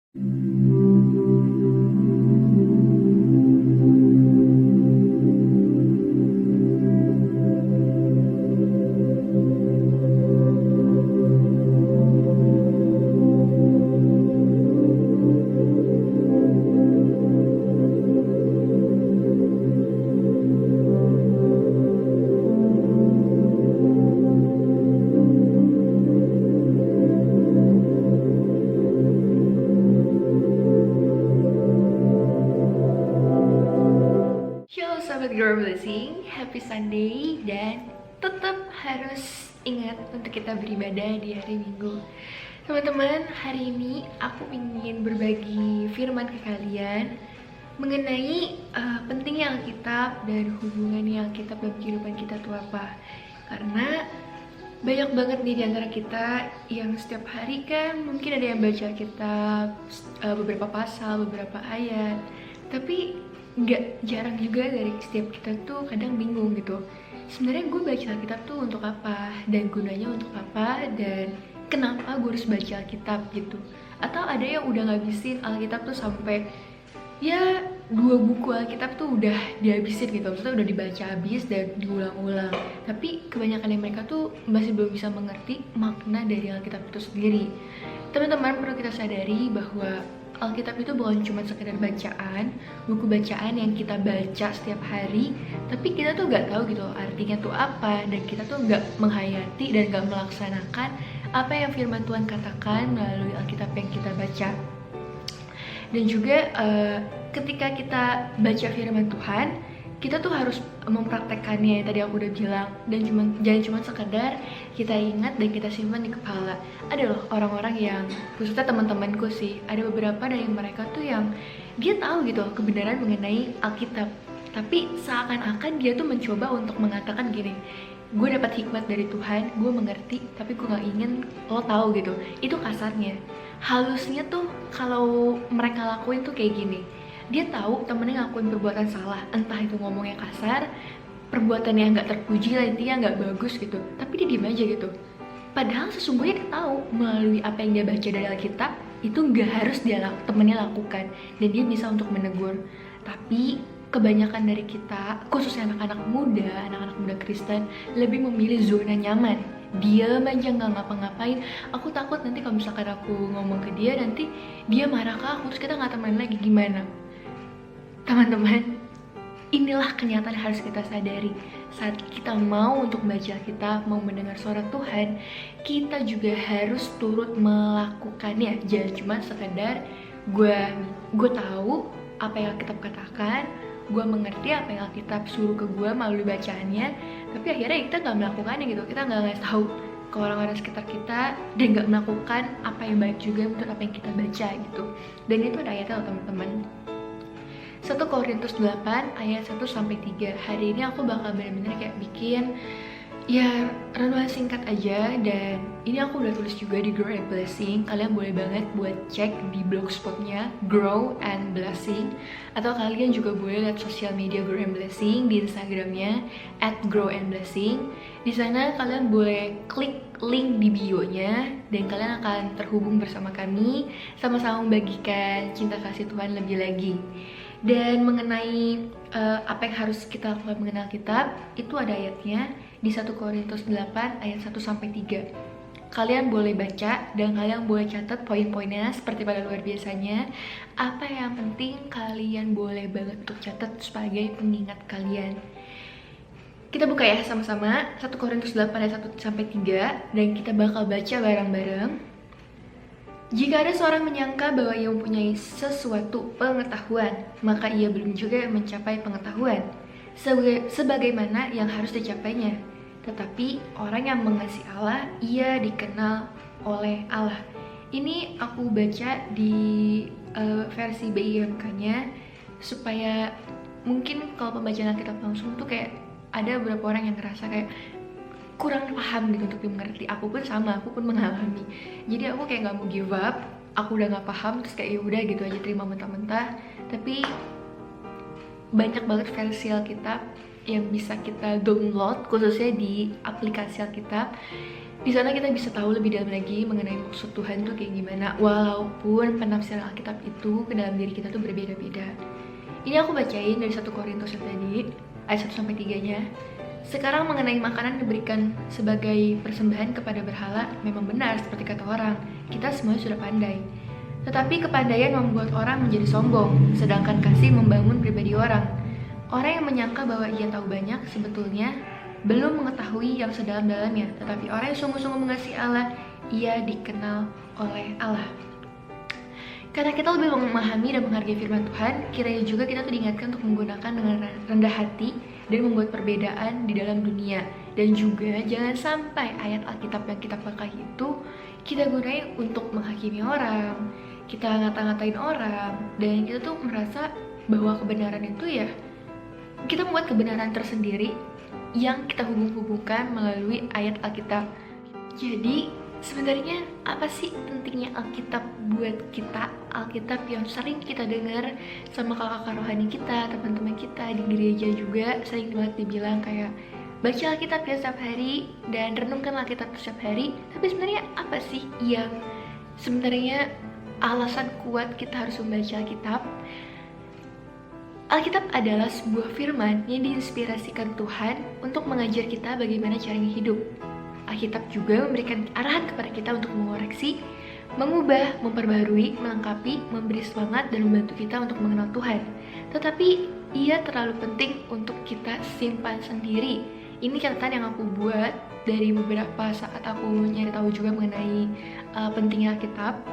Halo sahabat Girl Blessing, happy Sunday dan tetap harus ingat untuk kita beribadah di hari Minggu. Teman-teman, hari ini aku ingin berbagi firman ke kalian mengenai pentingnya Alkitab dan hubungannya Alkitab dalam kehidupan kita itu apa. Karena banyak banget nih di antara kita yang setiap hari kan mungkin ada yang baca Alkitab beberapa pasal, beberapa ayat, tapi nggak jarang juga dari setiap kita tuh kadang bingung gitu. Sebenarnya gue baca Alkitab tuh untuk apa dan gunanya untuk apa dan kenapa gue harus baca Alkitab gitu. Atau ada yang udah ngabisin Alkitab tuh sampai ya 2 buku Alkitab tuh udah dihabisin gitu, maksudnya udah dibaca habis dan diulang-ulang. Tapi kebanyakan dari mereka tuh masih belum bisa mengerti makna dari Alkitab itu sendiri. Teman-teman, perlu kita sadari bahwa Alkitab itu bukan cuma sekedar bacaan, buku bacaan yang kita baca setiap hari, tapi kita tuh nggak tahu gitu artinya tuh apa, dan kita tuh nggak menghayati dan nggak melaksanakan apa yang firman Tuhan katakan melalui Alkitab yang kita baca. Dan juga ketika kita baca firman Tuhan, kita tuh harus mempraktekkannya, tadi aku udah bilang, dan jangan cuma sekedar kita ingat dan kita simpan di kepala. Ada loh orang-orang yang, khususnya teman-temanku sih, ada beberapa dari mereka tuh yang dia tahu gitu kebenaran mengenai Alkitab, tapi seakan-akan dia tuh mencoba untuk mengatakan gini, gue dapat hikmat dari Tuhan, gue mengerti, tapi gue nggak ingin lo tahu gitu. Itu kasarnya. Halusnya tuh kalau mereka lakuin tuh kayak gini, dia tahu temennya ngakuin perbuatan salah, entah itu ngomongnya kasar, perbuatan yang nggak terpuji lah, intinya nggak bagus gitu, tapi dia diem aja gitu. Padahal sesungguhnya dia tahu melalui apa yang dia baca dari Alkitab itu nggak harus temennya lakukan, dan dia bisa untuk menegur. Tapi kebanyakan dari kita, khususnya anak-anak muda Kristen, lebih memilih zona nyaman. Diam aja nggak ngapa-ngapain. Aku takut nanti kalau misalkan aku ngomong ke dia, nanti dia marah ke aku, terus kita nggak temenan lagi, gimana? Teman-teman, inilah kenyataan yang harus kita sadari. Saat kita mau untuk baca, kita mau mendengar suara Tuhan, kita juga harus turut melakukannya. Jangan cuma sekedar gue tahu apa yang Alkitab katakan, gue mengerti apa yang Alkitab suruh ke gue melalui bacaannya, tapi akhirnya kita nggak melakukannya gitu. Kita nggak ngasih tahu ke orang-orang sekitar kita dan nggak melakukan apa yang baik juga menurut apa yang kita baca gitu. Dan itu ada ayatnya loh teman-teman. 1 Korintus 8 ayat 1-3. Hari ini aku bakal bener-bener kayak bikin ya renungan singkat aja, dan ini aku udah tulis juga di Grow and Blessing. Kalian boleh banget buat cek di blogspotnya Grow and Blessing, atau kalian juga boleh lihat sosial media Grow and Blessing di Instagramnya @growandblessing. Di sana kalian boleh klik link di bio-nya dan kalian akan terhubung bersama kami, sama-sama membagikan cinta kasih Tuhan lebih lagi. Dan mengenai apa yang harus kita lakukan mengenal Alkitab, itu ada ayatnya di 1 Korintus 8 ayat 1-3. Kalian boleh baca dan kalian boleh catat poin-poinnya seperti pada luar biasanya. Apa yang penting kalian boleh banget untuk catat sebagai pengingat kalian. Kita buka ya sama-sama 1 Korintus 8 ayat 1-3, dan kita bakal baca bareng-bareng. Jika ada seorang menyangka bahwa ia mempunyai sesuatu pengetahuan, maka ia belum juga mencapai pengetahuan sebagaimana yang harus dicapainya. Tetapi orang yang mengasihi Allah, ia dikenal oleh Allah. Ini aku baca di versi BIMK-nya, supaya mungkin kalau pembacaan Alkitab langsung tuh kayak ada beberapa orang yang ngerasa kayak kurang paham gitu untuk dimengerti. Aku pun sama, aku pun mengalami. Jadi aku kayak nggak mau give up. Aku udah nggak paham, terus kayak yaudah gitu aja terima mentah-mentah. Tapi banyak banget versi Alkitab yang bisa kita download, khususnya di aplikasi Alkitab. Di sana kita bisa tahu lebih dalam lagi mengenai maksud Tuhan tuh kayak gimana, walaupun penafsiran Alkitab itu ke dalam diri kita tuh berbeda-beda. Ini aku bacain dari 1 Korintus yang tadi, ayat 1 sampai 3-nya. Sekarang mengenai makanan diberikan sebagai persembahan kepada berhala, memang benar seperti kata orang, kita semua sudah pandai. Tetapi kepandaian membuat orang menjadi sombong, sedangkan kasih membangun pribadi orang. Orang yang menyangka bahwa ia tahu banyak, sebetulnya belum mengetahui yang sedalam-dalamnya, tetapi orang yang sungguh-sungguh mengasihi Allah, ia dikenal oleh Allah. Karena kita lebih memahami dan menghargai firman Tuhan, kiranya juga kita tuh diingatkan untuk menggunakan dengan rendah hati dan membuat perbedaan di dalam dunia. Dan juga jangan sampai ayat Alkitab yang kita pakai itu kita gunakan untuk menghakimi orang, kita ngata-ngatain orang, dan kita tuh merasa bahwa kebenaran itu ya, kita membuat kebenaran tersendiri yang kita hubung-hubungkan melalui ayat Alkitab. Jadi sebenarnya apa sih pentingnya Alkitab buat kita? Alkitab yang sering kita dengar sama kakak-kakak rohani kita, teman-teman kita di gereja juga sering banget dibilang kayak baca Alkitab ya setiap hari dan renungkan Alkitab setiap hari. Tapi sebenarnya apa sih yang sebenarnya alasan kuat kita harus membaca Alkitab? Alkitab adalah sebuah firman yang diinspirasikan Tuhan untuk mengajar kita bagaimana caranya hidup. Alkitab juga memberikan arahan kepada kita untuk mengoreksi, mengubah, memperbarui, melengkapi, memberi semangat, dan membantu kita untuk mengenal Tuhan. Tetapi ia terlalu penting untuk kita simpan sendiri. Ini catatan yang aku buat dari beberapa saat aku nyari tahu juga mengenai pentingnya Alkitab.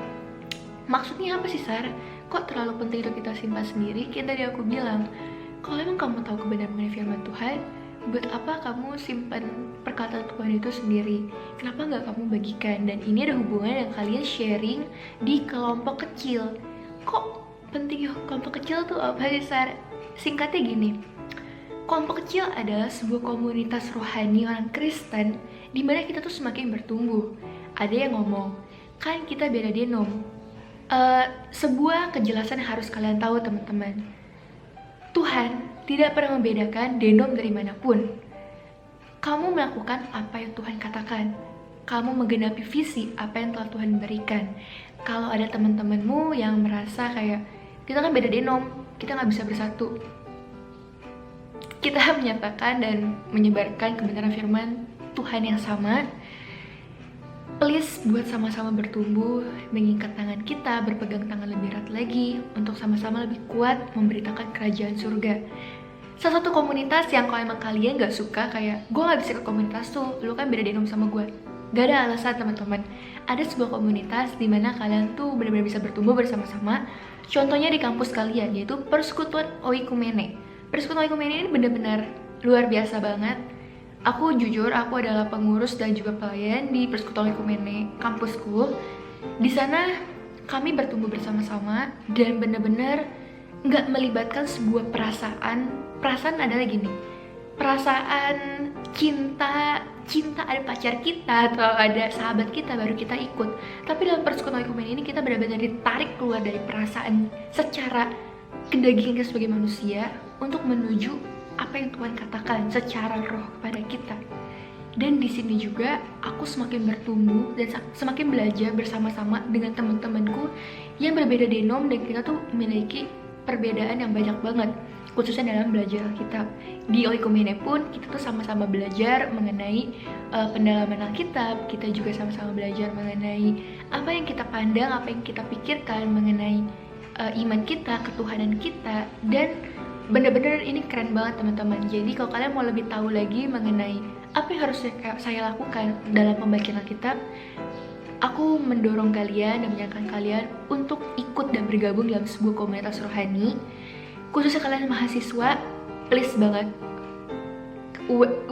Maksudnya apa sih, Sar? Kok terlalu penting untuk kita simpan sendiri? Kayak tadi aku bilang, kalau emang kamu tahu kebenaran mengenai firman Tuhan, buat apa kamu simpan perkataan Tuhan itu sendiri? Kenapa nggak kamu bagikan? Dan ini ada hubungan yang kalian sharing di kelompok kecil. Kok penting kelompok kecil tuh apa sih, Sar? Singkatnya gini, kelompok kecil adalah sebuah komunitas rohani orang Kristen di mana kita tuh semakin bertumbuh. Ada yang ngomong, kan kita beda denom. Sebuah kejelasan yang harus kalian tahu, teman-teman. Tuhan tidak pernah membedakan denom dari manapun. Kamu melakukan apa yang Tuhan katakan. Kamu menggenapi visi apa yang telah Tuhan berikan. Kalau ada teman-temanmu yang merasa kayak kita kan beda denom, kita nggak bisa bersatu, kita menyatakan dan menyebarkan kebenaran firman Tuhan yang sama. Please buat sama-sama bertumbuh, mengikat tangan kita, berpegang tangan lebih erat lagi untuk sama-sama lebih kuat memberitakan kerajaan surga. Salah satu komunitas yang kalau emang kalian gak suka kayak gue gak bisa ke komunitas tuh, lu kan beda denom sama gue, gak ada alasan, teman-teman. Ada sebuah komunitas di mana kalian tuh benar-benar bisa bertumbuh bersama-sama. Contohnya di kampus kalian, yaitu Persekutuan Oikumene. Persekutuan Oikumene ini benar-benar luar biasa banget. Aku jujur, aku adalah pengurus dan juga pelayan di Persekutuan Oikumene kampusku. Di sana kami bertumbuh bersama-sama dan benar-benar nggak melibatkan sebuah perasaan. Perasaan adalah gini, perasaan cinta ada pacar kita atau ada sahabat kita baru kita ikut. Tapi dalam Persekutuan Oikumene ini kita benar-benar ditarik keluar dari perasaan secara kedagingan kita sebagai manusia untuk menuju apa yang Tuhan katakan secara roh kepada kita. Dan di sini juga aku semakin bertumbuh dan semakin belajar bersama-sama dengan teman-temanku yang berbeda denom, dan kita tuh memiliki perbedaan yang banyak banget, khususnya dalam belajar Alkitab. Di Oikumene pun kita tuh sama-sama belajar mengenai pendalaman Alkitab. Kita juga sama-sama belajar mengenai apa yang kita pandang, apa yang kita pikirkan mengenai iman kita, ketuhanan kita. Dan bener-bener ini keren banget, teman-teman. Jadi kalau kalian mau lebih tahu lagi mengenai apa yang harus saya lakukan dalam pembacaan Alkitab, aku mendorong kalian dan menyarankan kalian untuk ikut dan bergabung dalam sebuah komunitas rohani. Khususnya kalian mahasiswa, please banget,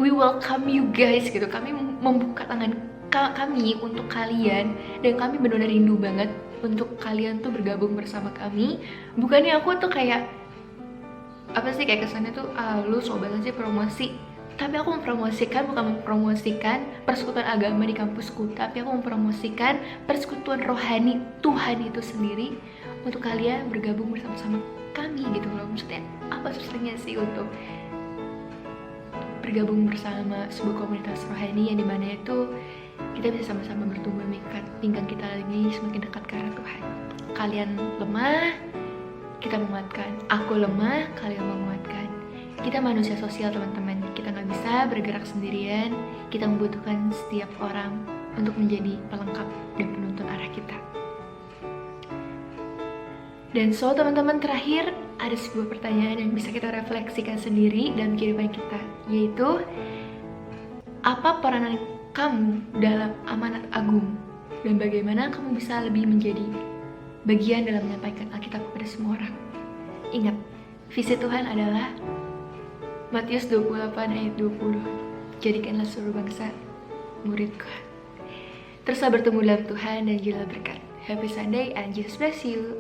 we welcome you guys gitu. Kami membuka tangan kami untuk kalian, dan kami benar-benar rindu banget untuk kalian tuh bergabung bersama kami. Bukannya aku tuh kayak apa sih, kayak kesannya tuh lu sobat aja promosi, tapi aku mempromosikan, bukan mempromosikan persekutuan agama di kampusku, tapi aku mempromosikan persekutuan rohani Tuhan itu sendiri untuk kalian bergabung bersama-sama kami gitu loh. Maksudnya apa susahnya sih untuk bergabung bersama sebuah komunitas rohani yang dimana itu kita bisa sama-sama bertumbuh mengikat pinggang kita lagi semakin dekat ke arah Tuhan. Kalian lemah, kita menguatkan. Aku lemah, kalian menguatkan. Kita manusia sosial teman-teman, kita nggak bisa bergerak sendirian. Kita membutuhkan setiap orang untuk menjadi pelengkap dan penuntun arah kita. Dan so teman-teman, terakhir ada sebuah pertanyaan yang bisa kita refleksikan sendiri dalam kehidupan kita, yaitu apa peranan kamu dalam amanat agung dan bagaimana kamu bisa lebih menjadi bagian dalam menyampaikan Alkitab kepada semua orang. Ingat, visi Tuhan adalah Matius 28 ayat 20, jadikanlah seluruh bangsa muridku. Teruslah bertemu dalam Tuhan dan jadilah berkat. Happy Sunday and Jesus bless you.